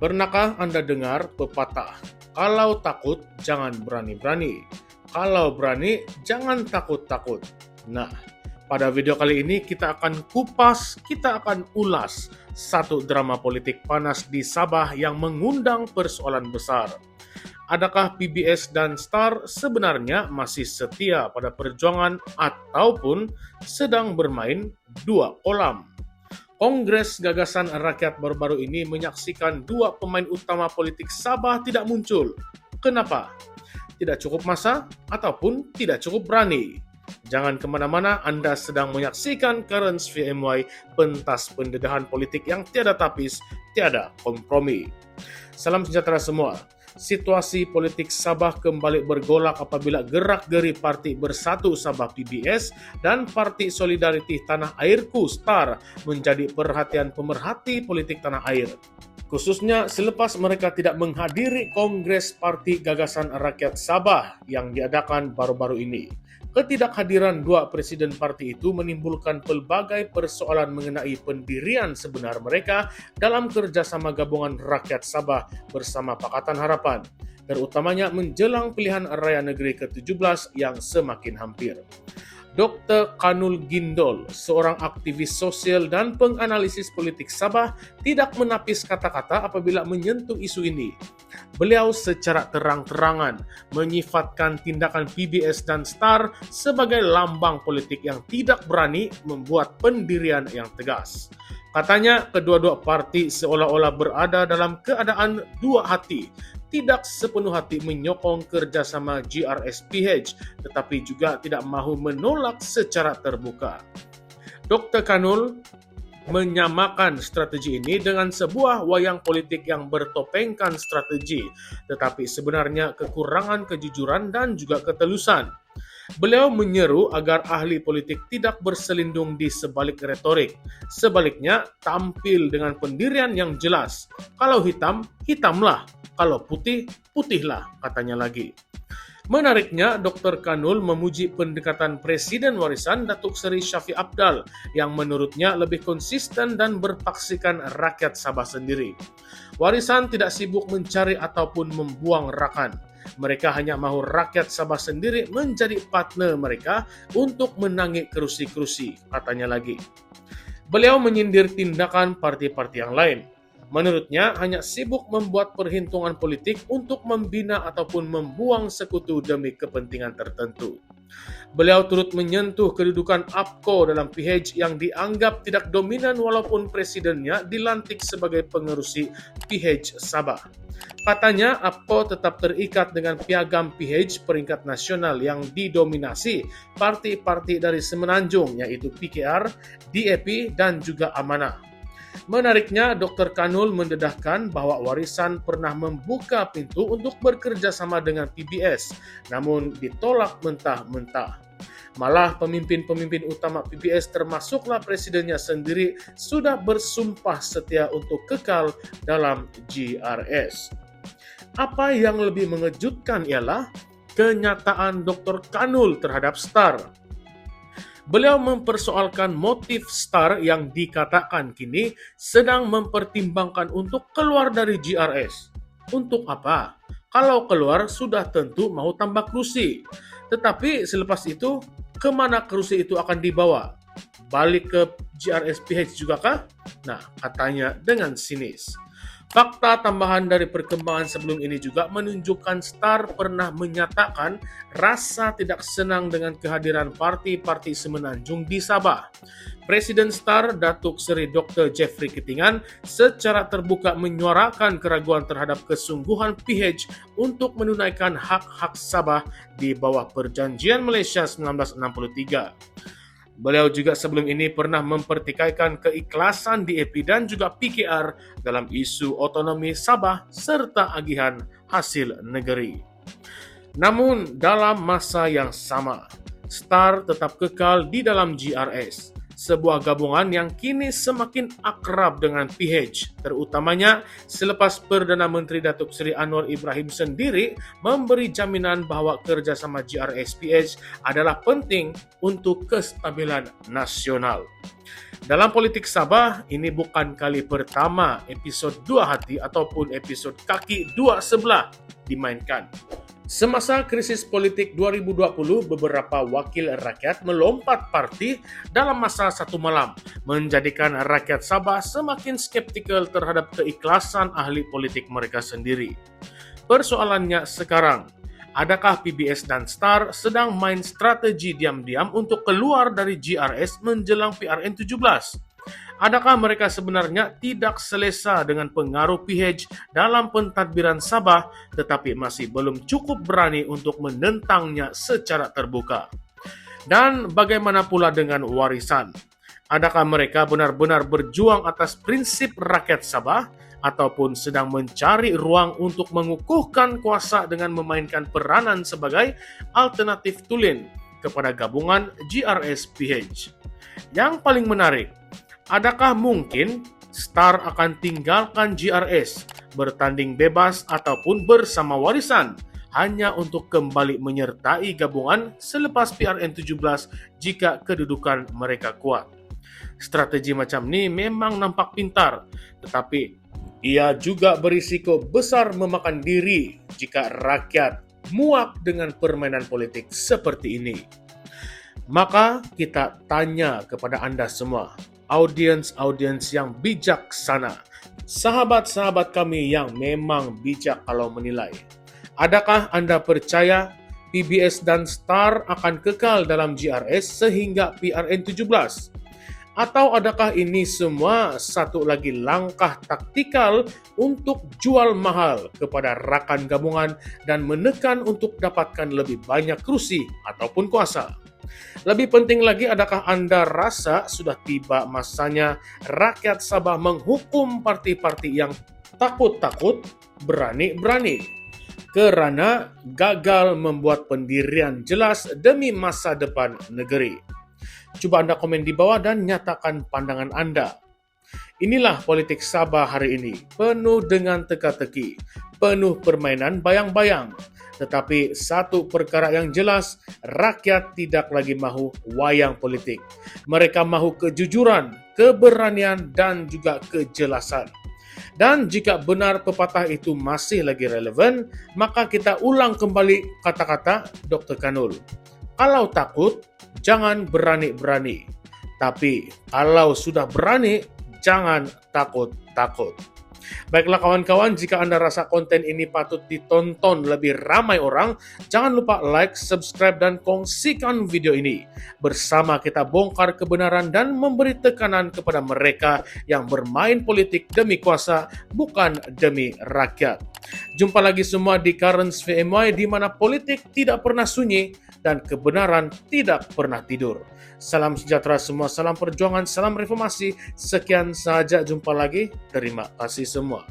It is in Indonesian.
Pernahkah Anda dengar pepatah, "Kalau takut, jangan berani-berani. Kalau berani, jangan takut-takut." Nah, pada video kali ini kita akan kupas, kita akan ulas satu drama politik panas di Sabah yang mengundang persoalan besar. Adakah PBS dan STAR sebenarnya masih setia pada perjuangan ataupun sedang bermain dua kolam? Kongres Gagasan Rakyat baru-baru ini menyaksikan dua pemain utama politik Sabah tidak muncul. Kenapa? Tidak cukup masa ataupun tidak cukup berani? Jangan kemana-mana, Anda sedang menyaksikan Currents VMY, pentas pendedahan politik yang tiada tapis, tiada kompromi. Salam sejahtera semua. Situasi politik Sabah kembali bergolak apabila gerak-geri Parti Bersatu Sabah PBS dan Parti Solidariti Tanah Airku STAR menjadi perhatian pemerhati politik tanah air. Khususnya selepas mereka tidak menghadiri Kongres Parti Gagasan Rakyat Sabah yang diadakan baru-baru ini. Ketidakhadiran dua presiden parti itu menimbulkan pelbagai persoalan mengenai pendirian sebenar mereka dalam kerjasama gabungan rakyat Sabah bersama Pakatan Harapan, terutamanya menjelang pilihan raya negeri ke-17 yang semakin hampir. Dr. Kanul Gindol, seorang aktivis sosial dan penganalisis politik Sabah, tidak menapis kata-kata apabila menyentuh isu ini. Beliau secara terang-terangan menyifatkan tindakan PBS dan STAR sebagai lambang politik yang tidak berani membuat pendirian yang tegas. Katanya, kedua-dua parti seolah-olah berada dalam keadaan dua hati, tidak sepenuh hati menyokong kerjasama GRSPH, tetapi juga tidak mahu menolak secara terbuka. Dr. Kanul menyamakan strategi ini dengan sebuah wayang politik yang bertopengkan strategi, tetapi sebenarnya kekurangan kejujuran dan juga ketelusan. Beliau menyeru agar ahli politik tidak berselindung di sebalik retorik. Sebaliknya, tampil dengan pendirian yang jelas. Kalau hitam, hitamlah. Kalau putih, putihlah, katanya lagi. Menariknya, Dr. Kanul memuji pendekatan Presiden Warisan Datuk Seri Shafie Apdal yang menurutnya lebih konsisten dan berpaksikan rakyat Sabah sendiri. Warisan tidak sibuk mencari ataupun membuang rakan. Mereka hanya mahu rakyat Sabah sendiri menjadi partner mereka untuk menangi kerusi-kerusi, katanya lagi. Beliau menyindir tindakan parti-parti yang lain. Menurutnya, hanya sibuk membuat perhitungan politik untuk membina ataupun membuang sekutu demi kepentingan tertentu. Beliau turut menyentuh kedudukan APCO dalam PH yang dianggap tidak dominan walaupun presidennya dilantik sebagai pengerusi PH Sabah. Katanya, APCO tetap terikat dengan piagam PH peringkat nasional yang didominasi parti-parti dari Semenanjung, yaitu PKR, DAP, dan juga Amanah. Menariknya, Dr. Kanul mendedahkan bahwa Warisan pernah membuka pintu untuk bekerja sama dengan PBS, namun ditolak mentah-mentah. Malah pemimpin-pemimpin utama PBS termasuklah presidennya sendiri sudah bersumpah setia untuk kekal dalam GRS. Apa yang lebih mengejutkan ialah kenyataan Dr. Kanul terhadap STAR. Beliau mempersoalkan motif STAR yang dikatakan kini sedang mempertimbangkan untuk keluar dari GRS. Untuk apa? Kalau keluar sudah tentu mau tambah kursi. Tetapi selepas itu, kemana kursi itu akan dibawa? Balik ke GRSPH juga kah? Nah, katanya dengan sinis. Fakta tambahan dari perkembangan sebelum ini juga menunjukkan STAR pernah menyatakan rasa tidak senang dengan kehadiran parti-parti Semenanjung di Sabah. Presiden STAR, Datuk Seri Dr. Jeffrey Kitingan, secara terbuka menyuarakan keraguan terhadap kesungguhan PH untuk menunaikan hak-hak Sabah di bawah Perjanjian Malaysia 1963. Beliau juga sebelum ini pernah mempertikaikan keikhlasan DAP dan juga PKR dalam isu otonomi Sabah serta agihan hasil negeri. Namun dalam masa yang sama, STAR tetap kekal di dalam GRS. sebuah gabungan yang kini semakin akrab dengan PH, terutamanya selepas Perdana Menteri Datuk Seri Anwar Ibrahim sendiri memberi jaminan bahwa kerjasama GRS-PH adalah penting untuk kestabilan nasional. Dalam politik Sabah, ini bukan kali pertama episod Dua Hati ataupun episod Kaki Dua Sebelah dimainkan. Semasa krisis politik 2020, beberapa wakil rakyat melompat parti dalam masa satu malam, menjadikan rakyat Sabah semakin skeptikal terhadap keikhlasan ahli politik mereka sendiri. Persoalannya sekarang, adakah PBS dan STAR sedang main strategi diam-diam untuk keluar dari GRS menjelang PRN17? Adakah mereka sebenarnya tidak selesa dengan pengaruh PH dalam pentadbiran Sabah tetapi masih belum cukup berani untuk menentangnya secara terbuka? Dan bagaimana pula dengan warisan? Adakah mereka benar-benar berjuang atas prinsip rakyat Sabah ataupun sedang mencari ruang untuk mengukuhkan kuasa dengan memainkan peranan sebagai alternatif tulen kepada gabungan GRS-PH? Yang paling menarik, adakah mungkin STAR akan tinggalkan GRS, bertanding bebas ataupun bersama warisan, hanya untuk kembali menyertai gabungan selepas PRN17 jika kedudukan mereka kuat? Strategi macam ni memang nampak pintar, tetapi ia juga berisiko besar memakan diri jika rakyat muak dengan permainan politik seperti ini. Maka kita tanya kepada anda semua, audiens yang bijaksana, sahabat-sahabat kami yang memang bijak kalau menilai. Adakah anda percaya PBS dan STAR akan kekal dalam GRS sehingga PRN17? Atau adakah ini semua satu lagi langkah taktikal untuk jual mahal kepada rakan gabungan dan menekan untuk dapatkan lebih banyak kursi ataupun kuasa? Lebih penting lagi, adakah anda rasa sudah tiba masanya rakyat Sabah menghukum parti-parti yang takut-takut berani-berani kerana gagal membuat pendirian jelas demi masa depan negeri? Coba anda komen di bawah dan nyatakan pandangan anda. Inilah politik Sabah hari ini, penuh dengan teka-teki, penuh permainan bayang-bayang. Tetapi satu perkara yang jelas, rakyat tidak lagi mahu wayang politik. Mereka mahu kejujuran, keberanian dan juga kejelasan. Dan jika benar pepatah itu masih lagi relevan, maka kita ulang kembali kata-kata Dr. Kanul. Kalau takut, jangan berani-berani. Tapi kalau sudah berani, jangan takut-takut. Baiklah kawan-kawan, jika anda rasa konten ini patut ditonton lebih ramai orang, jangan lupa like, subscribe, dan kongsikan video ini. Bersama kita bongkar kebenaran dan memberi tekanan kepada mereka yang bermain politik demi kuasa, bukan demi rakyat. Jumpa lagi semua di Currents VMY, di mana politik tidak pernah sunyi dan kebenaran tidak pernah tidur. Salam sejahtera semua, salam perjuangan, salam reformasi. Sekian saja, jumpa lagi. Terima kasih semua.